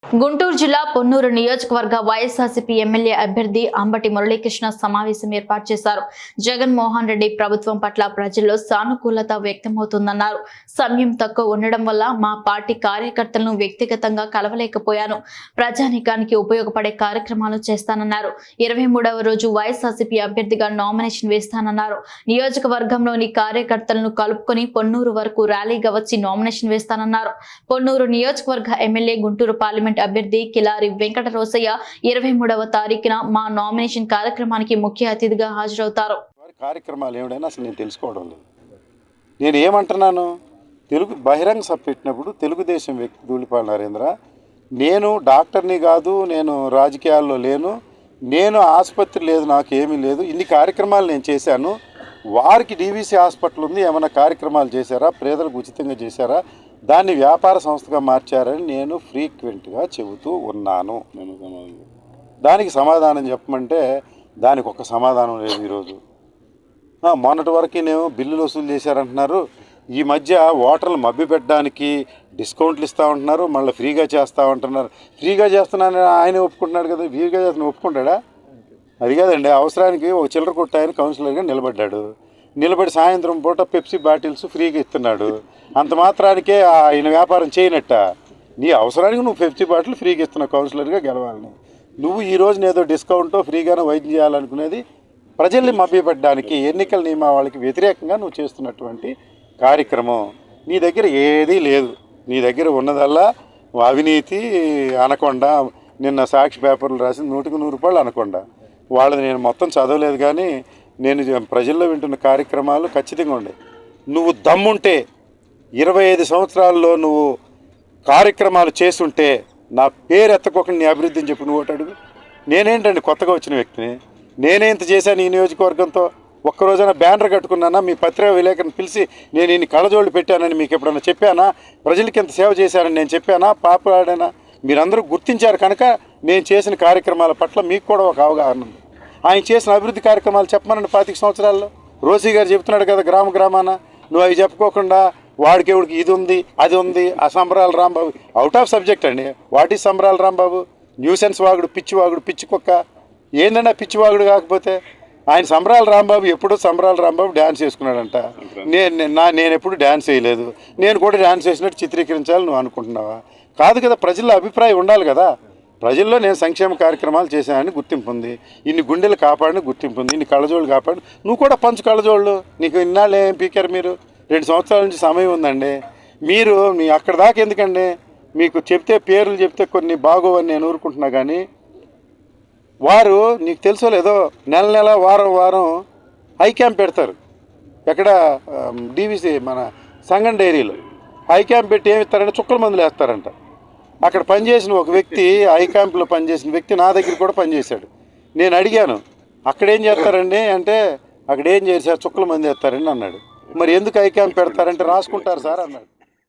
గుంటూరు జిల్లా పొన్నూరు నియోజకవర్గ వైఎస్ఆర్సీపీ ఎమ్మెల్యే అభ్యర్థి అంబటి మురళీకృష్ణ సమావేశం ఏర్పాటు చేశారు. జగన్మోహన్ రెడ్డి ప్రభుత్వం పట్ల ప్రజల్లో సానుకూలత వ్యక్తమవుతుందన్నారు. సమయం తక్కువ ఉండడం వల్ల మా పార్టీ కార్యకర్తలను వ్యక్తిగతంగా కలవలేకపోయాను. ప్రజానీకానికి ఉపయోగపడే కార్యక్రమాలు చేస్తానన్నారు. 23వ రోజు వైఎస్ఆర్సీపీ అభ్యర్థిగా నామినేషన్ వేస్తానన్నారు. నియోజకవర్గంలోని కార్యకర్తలను కలుపుకొని పొన్నూరు వరకు ర్యాలీగా వచ్చి నామినేషన్ వేస్తానన్నారు. పొన్నూరు నియోజకవర్గ ఎమ్మెల్యే గుంటూరు పార్లమెంట్ అభ్యర్థి కిలారి వెంకట రోసయ్య 23వ తారీఖున మా నామినేషన్ కార్యక్రమానికి ముఖ్య అతిథిగా హాజరవుతారు. కార్యక్రమాలు ఏమిటైనా అసలు నేను తెలుసుకోవడం లేదు. నేను ఏమంటున్నాను, తెలుగు బహిరంగ సభ పెట్టినప్పుడు తెలుగుదేశం వ్యక్తి ధూళిపాల నరేంద్ర, నేను డాక్టర్ని కాదు, నేను రాజకీయాల్లో లేను, నేను ఆసుపత్రి లేదు, నాకు ఏమీ లేదు, ఇన్ని కార్యక్రమాలు నేను చేశాను. వారికి డీవీసీ హాస్పిటల్ ఉంది, ఏమైనా కార్యక్రమాలు చేశారా, పేదలకు ఉచితంగా చేశారా, దాన్ని వ్యాపార సంస్థగా మార్చారని నేను ఫ్రీక్వెంట్గా చెబుతూ ఉన్నాను. దానికి సమాధానం చెప్పమంటే దానికి ఒక సమాధానం లేదు. ఈరోజు మొన్నటి వరకు నేను బిల్లులు వసూలు చేశారంటున్నారు. ఈ మధ్య ఓటర్లు మభ్యపెట్టడానికి డిస్కౌంట్లు ఇస్తూ ఉంటున్నారు, మళ్ళీ ఫ్రీగా చేస్తూ ఉంటున్నారు. ఫ్రీగా చేస్తున్నానని ఆయన ఒప్పుకుంటున్నాడు కదా, ఫ్రీగా చేస్తున్నా ఒప్పుకుంటాడా? అది కాదండి, అవసరానికి ఒక చిల్లర కొట్టు ఆయన కౌన్సిలర్గా నిలబడ్డాడు. నిలబడి సాయంత్రం పూట పెప్సీ బాటిల్స్ ఫ్రీగా ఇస్తున్నాడు. అంత మాత్రానికే ఆయన వ్యాపారం చేయనట్ట. నీ అవసరానికి నువ్వు పెప్సీ బాటిల్ ఫ్రీగా ఇస్తున్నావు కౌన్సిలర్గా గెలవాలని. నువ్వు ఈ రోజున ఏదో డిస్కౌంటో ఫ్రీగానో వైద్యం చేయాలనుకునేది ప్రజల్ని మభ్యపెట్టడానికి, ఎన్నికల నియమావళికి వ్యతిరేకంగా నువ్వు చేస్తున్నటువంటి కార్యక్రమం. నీ దగ్గర ఏదీ లేదు. నీ దగ్గర ఉన్నదల్లా అవినీతి అనకొండ. నిన్న సాక్షి పేపర్లు రాసి 100కి 100 రూపాయలు అనకొండ. వాళ్ళది నేను మొత్తం చదవలేదు, కానీ నేను ప్రజల్లో వింటున్న కార్యక్రమాలు ఖచ్చితంగా ఉండే. నువ్వు దమ్ముంటే 25 సంవత్సరాల్లో నువ్వు కార్యక్రమాలు చేస్తుంటే నా పేరు ఎత్తకోకుండా నీ అభివృద్ధిని చెప్పి నువ్వు ఒకటి అడుగు. నేనేంటండి కొత్తగా వచ్చిన వ్యక్తిని, నేనే ఇంత చేశాను ఈ నియోజకవర్గంతో? ఒక్కరోజైనా బ్యానర్ కట్టుకున్నానా? మీ పత్రికా విలేకరుని పిలిచి నేను ఇన్ని కళ్ళజోళ్ళు పెట్టానని మీకు ఎప్పుడన్నా చెప్పానా? ప్రజలకి ఎంత సేవ చేశానని నేను చెప్పానా? పాపలాడానా? మీరందరూ గుర్తించారు కనుక నేను చేసిన కార్యక్రమాల పట్ల మీకు కూడా ఒక అవగాహన ఉంది. ఆయన చేసిన అభివృద్ధి కార్యక్రమాలు చెప్పమనండి 25 సంవత్సరాల్లో. రోసీ గారు చెప్తున్నాడు కదా గ్రామాన, నువ్వు అవి చెప్పుకోకుండా వాడికేవుడికి ఇది ఉంది అది ఉంది, ఆ సంబరాల రాంబాబు అవుట్ ఆఫ్ సబ్జెక్ట్ అండి. వాట్ ఈజ్ సంబరాల రాంబాబు? న్యూసెన్స్ వాగుడు, పిచ్చి కుక్క. ఏందండి పిచ్చివాగుడు కాకపోతే? ఆయన సంబరాల రాంబాబు ఎప్పుడు సంబరాల రాంబాబు డ్యాన్స్ చేసుకున్నాడంట. నేను ఎప్పుడు డ్యాన్స్ వేయలేదు. నేను కూడా డ్యాన్స్ వేసినట్టు చిత్రీకరించాలని నువ్వు అనుకుంటున్నావా? కాదు కదా, ప్రజల్లో అభిప్రాయం ఉండాలి కదా. ప్రజల్లో నేను సంక్షేమ కార్యక్రమాలు చేశానని గుర్తింపు ఉంది, ఇన్ని గుండెలు కాపాడని గుర్తింపు ఉంది, ఇన్ని కళ్ళజోళ్ళు కాపాడు. నువ్వు కూడా పంచు కళ్ళజోళ్ళు. నీకు ఇన్నాళ్ళు ఏం పీకారు మీరు? 2 సంవత్సరాల నుంచి సమయం ఉందండి. మీరు మీ అక్కడ దాకా ఎందుకండి? మీకు చెప్తే పేర్లు చెప్తే కొన్ని బాగోవని నేను ఊరుకుంటున్నా, కానీ వారు నీకు తెలుసో లేదో నెల వారం హై క్యాంప్ పెడతారు. ఎక్కడ? డీవీసీ మన సంగం డైరీలో హై క్యాంప్ పెట్టి ఏమి ఇస్తారంటే చుక్కల మందులు వేస్తారంట. అక్కడ పనిచేసిన ఒక వ్యక్తి, హై క్యాంప్లో పనిచేసిన వ్యక్తి నా దగ్గర కూడా పనిచేశాడు. నేను అడిగాను, అక్కడేం చేస్తారండి అంటే, అక్కడ ఏం చేశారు, చుక్కల మంది వేస్తారండి అన్నాడు. మరి ఎందుకు హై క్యాంప్ పెడతారంటే రాసుకుంటారు సార్ అన్నాడు.